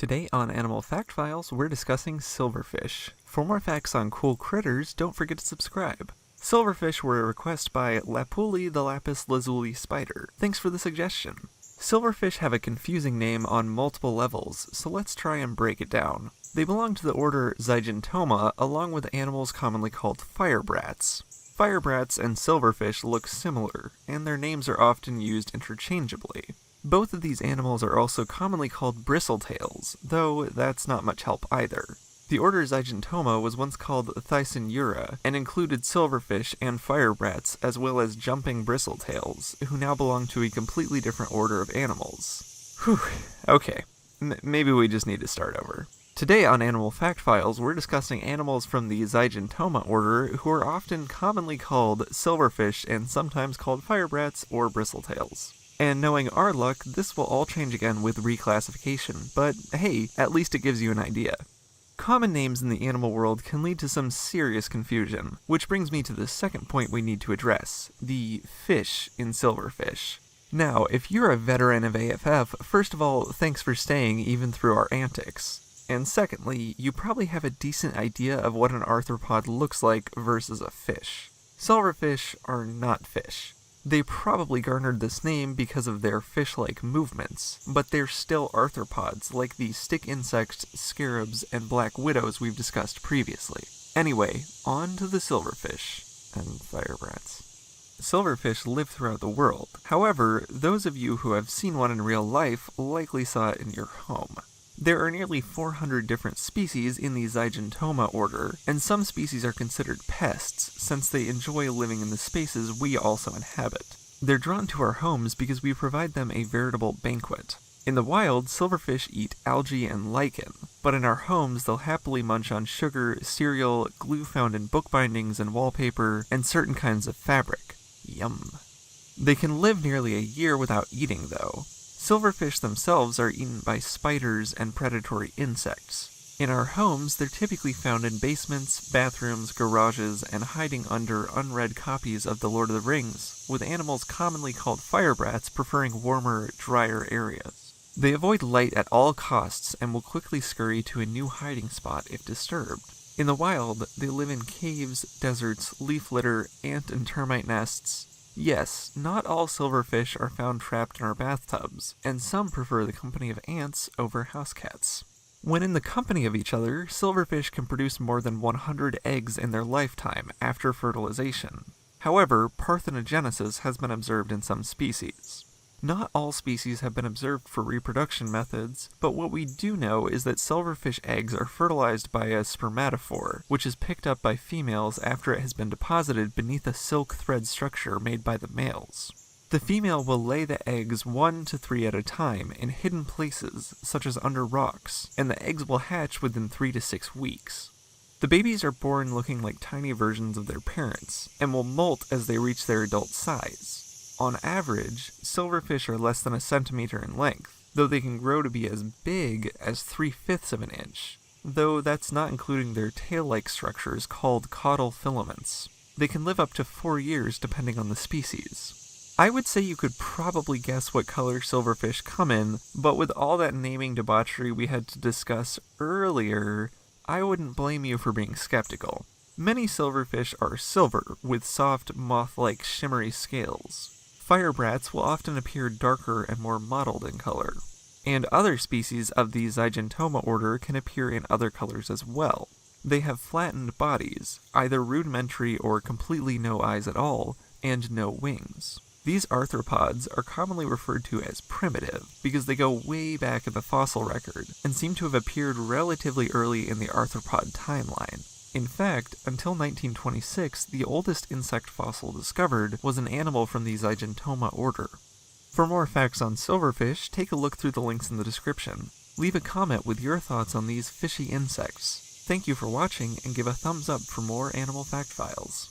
Today on Animal Fact Files, we're discussing silverfish. For more facts on cool critters, don't forget to subscribe. Silverfish were a request by Lapuli the lapis lazuli spider. Thanks for the suggestion. Silverfish have a confusing name on multiple levels, so let's try and break it down. They belong to the order Zygentoma, along with animals commonly called firebrats. Firebrats and silverfish look similar, and their names are often used interchangeably. Both of these animals are also commonly called bristletails, though that's not much help either. The order Zygentoma was once called Thysanura, and included silverfish and firebrats, as well as jumping bristletails, who now belong to a completely different order of animals. Whew, okay, maybe we just need to start over. Today on Animal Fact Files, we're discussing animals from the Zygentoma order who are often commonly called silverfish and sometimes called firebrats or bristletails. And knowing our luck, this will all change again with reclassification, but hey, at least it gives you an idea. Common names in the animal world can lead to some serious confusion, which brings me to the second point we need to address, the fish in silverfish. Now, if you're a veteran of AFF, first of all, thanks for staying even through our antics. And secondly, you probably have a decent idea of what an arthropod looks like versus a fish. Silverfish are not fish. They probably garnered this name because of their fish-like movements, but they're still arthropods like the stick insects, scarabs, and black widows we've discussed previously. Anyway, on to the silverfish and firebrats. Silverfish live throughout the world. However, those of you who have seen one in real life likely saw it in your home. There are nearly 400 different species in the Zygentoma order, and some species are considered pests since they enjoy living in the spaces we also inhabit. They're drawn to our homes because we provide them a veritable banquet. In the wild, silverfish eat algae and lichen, but in our homes they'll happily munch on sugar, cereal, glue found in book bindings and wallpaper, and certain kinds of fabric. Yum. They can live nearly a year without eating, though. Silverfish themselves are eaten by spiders and predatory insects. In our homes, they're typically found in basements, bathrooms, garages, and hiding under unread copies of The Lord of the Rings, with animals commonly called firebrats preferring warmer, drier areas. They avoid light at all costs and will quickly scurry to a new hiding spot if disturbed. In the wild, they live in caves, deserts, leaf litter, ant and termite nests. Yes, not all silverfish are found trapped in our bathtubs, and some prefer the company of ants over house cats. When in the company of each other, silverfish can produce more than 100 eggs in their lifetime after fertilization. However, parthenogenesis has been observed in some species. Not all species have been observed for reproduction methods, but what we do know is that silverfish eggs are fertilized by a spermatophore, which is picked up by females after it has been deposited beneath a silk thread structure made by the males. The female will lay the eggs 1 to 3 at a time in hidden places, such as under rocks, and the eggs will hatch within 3 to 6 weeks. The babies are born looking like tiny versions of their parents, and will molt as they reach their adult size. On average, silverfish are less than a centimeter in length, though they can grow to be as big as 3/5 of an inch, though that's not including their tail-like structures called caudal filaments. They can live up to 4 years depending on the species. I would say you could probably guess what color silverfish come in, but with all that naming debauchery we had to discuss earlier, I wouldn't blame you for being skeptical. Many silverfish are silver, with soft, moth-like shimmery scales. Firebrats will often appear darker and more mottled in color, and other species of the Zygentoma order can appear in other colors as well. They have flattened bodies, either rudimentary or completely no eyes at all, and no wings. These arthropods are commonly referred to as primitive because they go way back in the fossil record and seem to have appeared relatively early in the arthropod timeline. In fact, until 1926, the oldest insect fossil discovered was an animal from the Zygentoma order. For more facts on silverfish, take a look through the links in the description. Leave a comment with your thoughts on these fishy insects. Thank you for watching, and give a thumbs up for more Animal Fact Files.